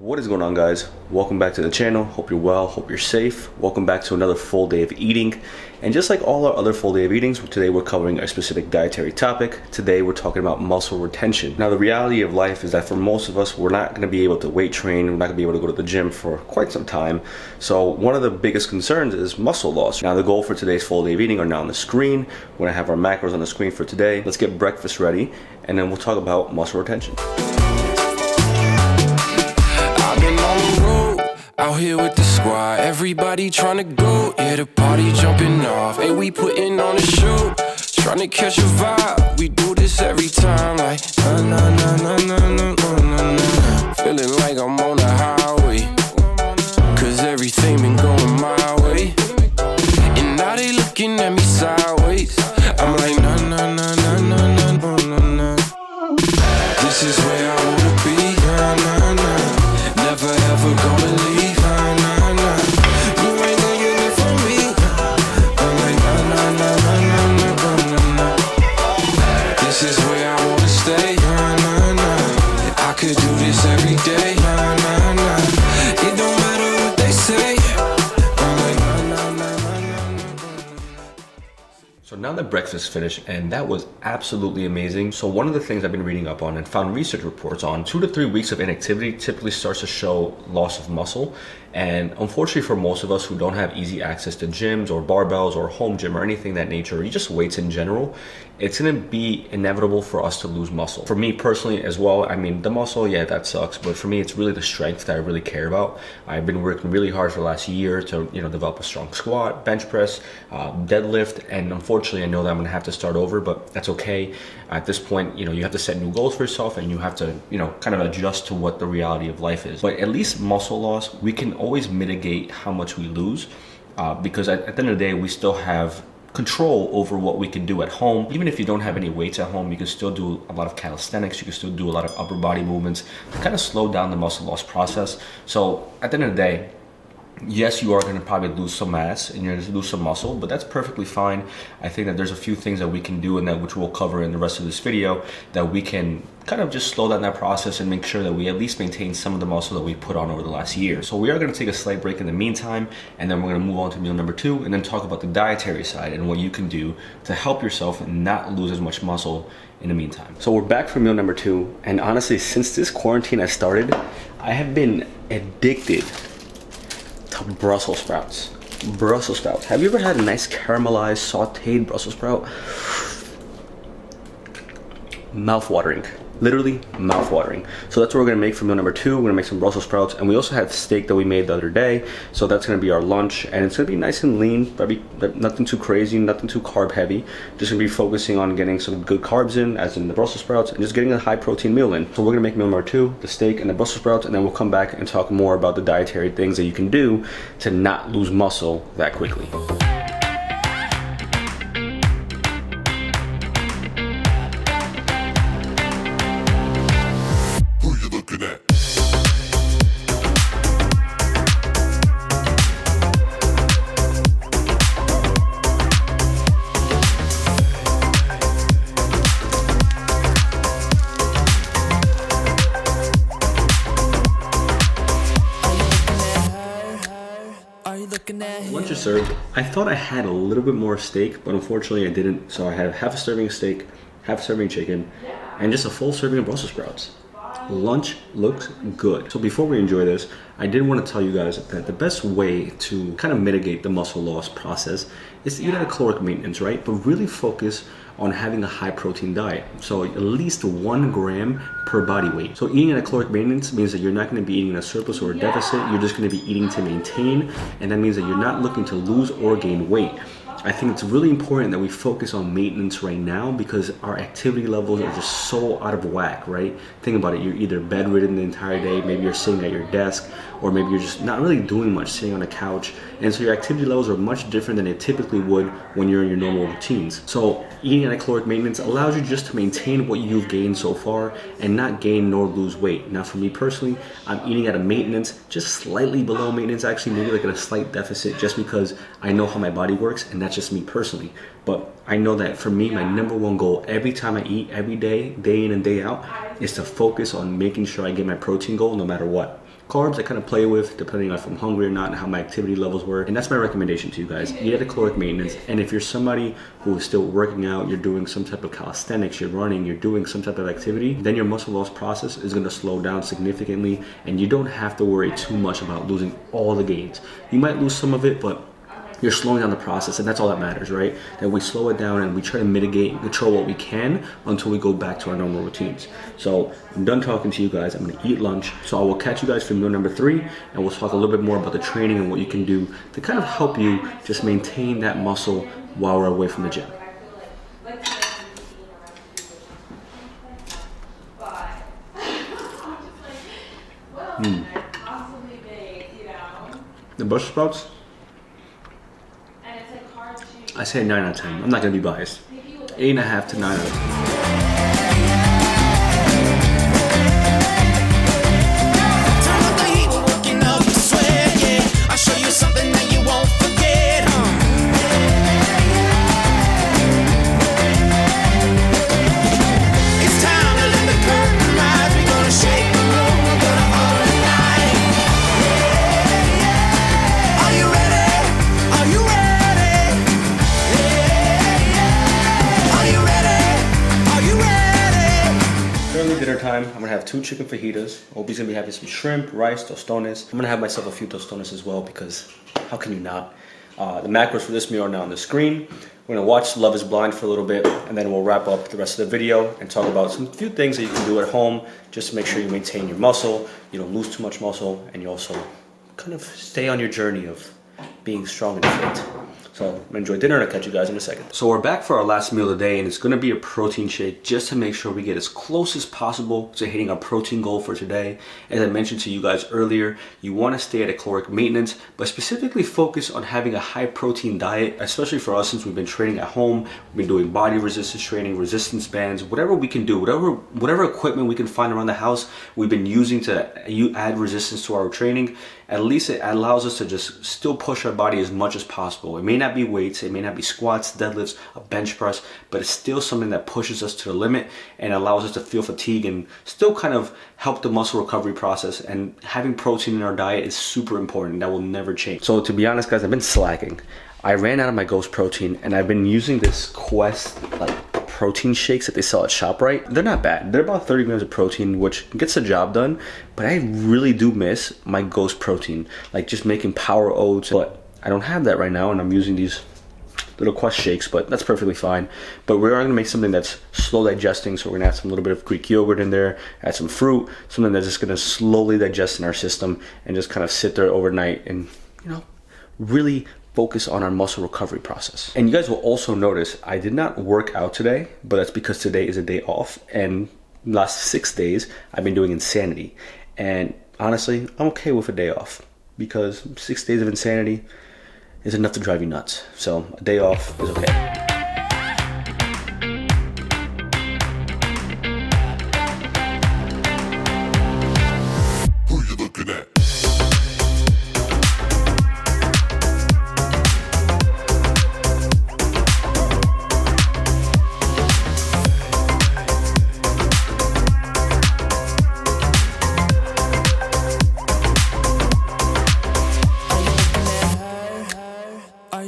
What is going on, guys? Welcome back to the channel. Hope you're well, hope you're safe. Welcome back to another full day of eating. And just like all our other full day of eatings, today we're covering a specific dietary topic. Today we're talking about muscle retention. Now, the reality of life is that for most of us, we're not going to be able to weight train, we're not going to be able to go to the gym for quite some time. So one of the biggest concerns is muscle loss. Now, the goal for today's full day of eating are now on the screen. We're going to have our macros on the screen for today. Let's get breakfast ready, and then we'll talk about muscle retention. Out here with the squad, everybody tryna go, yeah, the party jumping off. Hey, we putting on a show, tryna catch a vibe. We do this every time, like na na na na na na na na. Feeling like I'm on the highway, cause everything been going my way. And now they looking at me sideways. I'm like na na na na na na na na. This is where I wanna be, na na na. Never ever gonna leave. So now that breakfast finished, and that was absolutely amazing. So one of the things I've been reading up on and found research reports on, 2 to 3 weeks of inactivity typically starts to show loss of muscle. And unfortunately for most of us who don't have easy access to gyms or barbells or home gym or anything of that nature, or just weights in general, it's gonna be inevitable for us to lose muscle. For me personally as well, I mean, the muscle, yeah, that sucks, but for me, it's really the strength that I really care about. I've been working really hard for the last year to, develop a strong squat, bench press, deadlift, and unfortunately, I know that I'm gonna have to start over, but that's okay. At this point, you have to set new goals for yourself, and you have to, kind of adjust to what the reality of life is. But at least muscle loss, we can always mitigate how much we lose, because at the end of the day, we still have control over what we can do at home. Even if you don't have any weights at home, you can still do a lot of calisthenics, you can still do a lot of upper body movements to kind of slow down the muscle loss process. So at the end of the day, yes, you are going to probably lose some mass and you're going to lose some muscle, but that's perfectly fine. I think that there's a few things that we can do, and that which we'll cover in the rest of this video, that we can kind of just slow down that process and make sure that we at least maintain some of the muscle that we put on over the last year. So we are going to take a slight break in the meantime, and then we're going to move on to meal number 2, and then talk about the dietary side and what you can do to help yourself and not lose as much muscle in the meantime. So we're back for meal number 2, and honestly, since this quarantine has started, I have been addicted to Brussels sprouts. Brussels sprouts. Have you ever had a nice caramelized, sauteed Brussels sprout? Mouth-watering. Literally mouth-watering. So that's what we're gonna make for meal number 2. We're gonna make some Brussels sprouts, and we also have steak that we made the other day. So that's gonna be our lunch, and it's gonna be nice and lean, probably nothing too crazy, nothing too carb heavy. Just gonna be focusing on getting some good carbs in, as in the Brussels sprouts, and just getting a high protein meal in. So we're gonna make meal number 2, the steak and the Brussels sprouts, and then we'll come back and talk more about the dietary things that you can do to not lose muscle that quickly. Lunch is served. I thought I had a little bit more steak, but unfortunately I didn't. So I had half a serving of steak, half a serving of chicken, and just a full serving of Brussels sprouts. Lunch looks good. So before we enjoy this, I did want to tell you guys that the best way to kind of mitigate the muscle loss process is to eat at a caloric maintenance, right? But really focus on having a high protein diet. So at least 1 gram per body weight. So eating at a caloric maintenance means that you're not going to be eating in a surplus or a deficit. You're just going to be eating to maintain. And that means that you're not looking to lose or gain weight. I think it's really important that we focus on maintenance right now, because our activity levels are just so out of whack, right? Think about it. You're either bedridden the entire day, maybe you're sitting at your desk, or maybe you're just not really doing much, sitting on a couch. And so your activity levels are much different than they typically would when you're in your normal routines. So eating at a caloric maintenance allows you just to maintain what you've gained so far and not gain nor lose weight. Now for me personally, I'm eating at a maintenance, just slightly below maintenance, actually maybe like at a slight deficit, just because I know how my body works, and that's just me personally. But I know that for me, my number one goal every time I eat, every day, day in and day out, is to focus on making sure I get my protein goal no matter what. Carbs I kind of play with depending on if I'm hungry or not and how my activity levels were. And that's my recommendation to you guys. Eat at a caloric maintenance. And if you're somebody who is still working out, you're doing some type of calisthenics, you're running, you're doing some type of activity, then your muscle loss process is going to slow down significantly. And you don't have to worry too much about losing all the gains. You might lose some of it, but you're slowing down the process, and that's all that matters, right? That we slow it down and we try to mitigate and control what we can until we go back to our normal routines. So I'm done talking to you guys. I'm gonna eat lunch. So I will catch you guys for meal number 3, and we'll talk a little bit more about the training and what you can do to kind of help you just maintain that muscle while we're away from the gym. The Brussels sprouts? I say 9 out of 10. I'm not gonna be biased. 8.5 to 9 out of 10. I'll show you something that you won't forget. It's time to let the curtain rise. We're gonna shake the room. We're gonna all night. Are you ready? Are you ready? Currently dinner time. I'm gonna have 2 chicken fajitas. Obi's gonna be having some shrimp, rice, tostones. I'm gonna have myself a few tostones as well because how can you not? The macros for this meal are now on the screen. We're gonna watch Love is Blind for a little bit, and then we'll wrap up the rest of the video and talk about some few things that you can do at home just to make sure you maintain your muscle, you don't lose too much muscle, and you also kind of stay on your journey of being strong and fit. So I'm gonna enjoy dinner and I'll catch you guys in a second. So we're back for our last meal of the day, and it's gonna be a protein shake just to make sure we get as close as possible to hitting our protein goal for today. As I mentioned to you guys earlier, you wanna stay at a caloric maintenance, but specifically focus on having a high protein diet, especially for us since we've been training at home, we've been doing body resistance training, resistance bands, whatever we can do, whatever equipment we can find around the house, we've been using to add resistance to our training. At least it allows us to just still push our body as much as possible. It may not be weights, it may not be squats, deadlifts, a bench press, but it's still something that pushes us to the limit and allows us to feel fatigue and still kind of help the muscle recovery process. And having protein in our diet is super important. That will never change. So to be honest, guys, I've been slacking. I ran out of my Ghost protein and I've been using this Quest protein shakes that they sell at ShopRite. They're not bad. They're about 30 grams of protein, which gets the job done, but I really do miss my Ghost protein, like just making power oats, but I don't have that right now, and I'm using these little Quest shakes, but that's perfectly fine. But we are gonna make something that's slow digesting, so we're gonna add some little bit of Greek yogurt in there, add some fruit, something that's just gonna slowly digest in our system and just kind of sit there overnight and, you know, really focus on our muscle recovery process. And you guys will also notice I did not work out today, but that's because today is a day off, and last 6 days I've been doing insanity. And honestly, I'm okay with a day off because 6 days of insanity is enough to drive you nuts. So a day off is okay.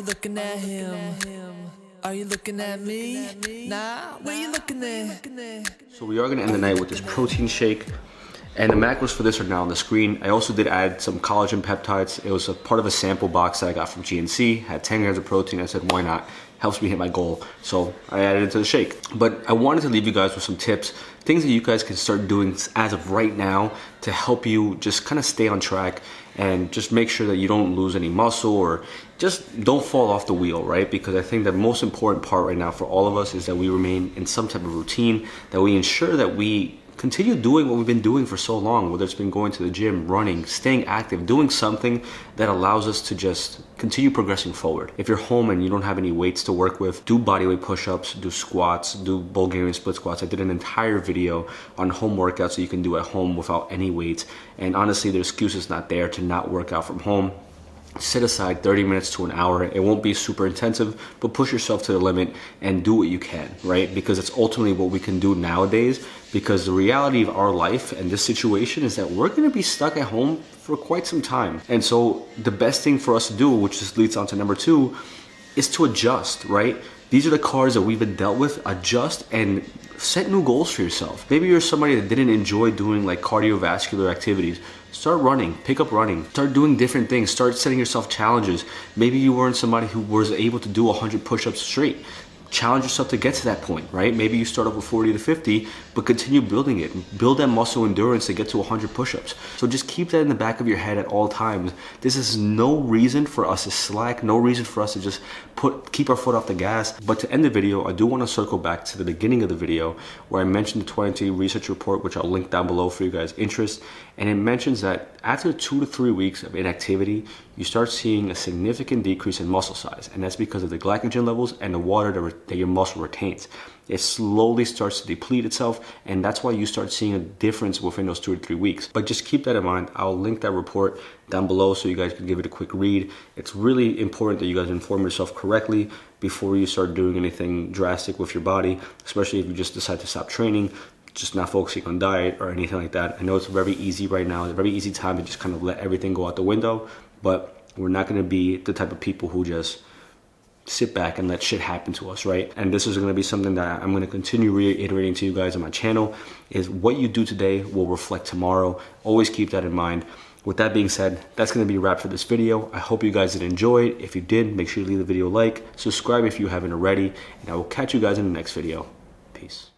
Looking at him? Are you looking at me? Nah, where you looking at? So we are gonna end the night with this protein shake, and the macros for this are now on the screen. I also did add some collagen peptides. It was a part of a sample box that I got from GNC, had 10 grams of protein. I said, why not? Helps me hit my goal. So I added it to the shake. But I wanted to leave you guys with some tips, things that you guys can start doing as of right now to help you just kind of stay on track and just make sure that you don't lose any muscle or just don't fall off the wheel, right? Because I think the most important part right now for all of us is that we remain in some type of routine, that we ensure that we continue doing what we've been doing for so long, whether it's been going to the gym, running, staying active, doing something that allows us to just continue progressing forward. If you're home and you don't have any weights to work with, do bodyweight push-ups, do squats, do Bulgarian split squats. I did an entire video on home workouts that you can do at home without any weights. And honestly, the excuse is not there to not work out from home. set aside 30 minutes to an hour. It won't be super intensive, but push yourself to the limit and do what you can, right? Because it's ultimately what we can do nowadays, because the reality of our life and this situation is that we're gonna be stuck at home for quite some time. And so the best thing for us to do, which just leads on to number 2, is to adjust, right? These are the cards that we've been dealt with. Adjust and set new goals for yourself. Maybe you're somebody that didn't enjoy doing like cardiovascular activities. Start running, pick up running, start doing different things, start setting yourself challenges. Maybe you weren't somebody who was able to do 100 push-ups straight. Challenge yourself to get to that point, right? Maybe you start off with 40 to 50, but continue building it. Build that muscle endurance to get to 100 push-ups. So just keep that in the back of your head at all times. This is no reason for us to slack, no reason for us to just keep our foot off the gas. But to end the video, I do want to circle back to the beginning of the video where I mentioned the 20 research report, which I'll link down below for you guys' interest. And it mentions that after 2 to 3 weeks of inactivity, you start seeing a significant decrease in muscle size. And that's because of the glycogen levels and the water that your muscle retains. It slowly starts to deplete itself, and that's why you start seeing a difference within those 2 to 3 weeks. But just keep that in mind. I'll link that report down below so you guys can give it a quick read. It's really important that you guys inform yourself correctly before you start doing anything drastic with your body, especially if you just decide to stop training, just not focusing on diet or anything like that. I know it's very easy right now. It's a very easy time to just kind of let everything go out the window, but we're not going to be the type of people who just sit back and let shit happen to us, right? And this is going to be something that I'm going to continue reiterating to you guys on my channel, is what you do today will reflect tomorrow. Always keep that in mind. With that being said, that's going to be a wrap for this video. I hope you guys did enjoy it. If you did, make sure you leave the video a like, subscribe if you haven't already, and I will catch you guys in the next video. Peace.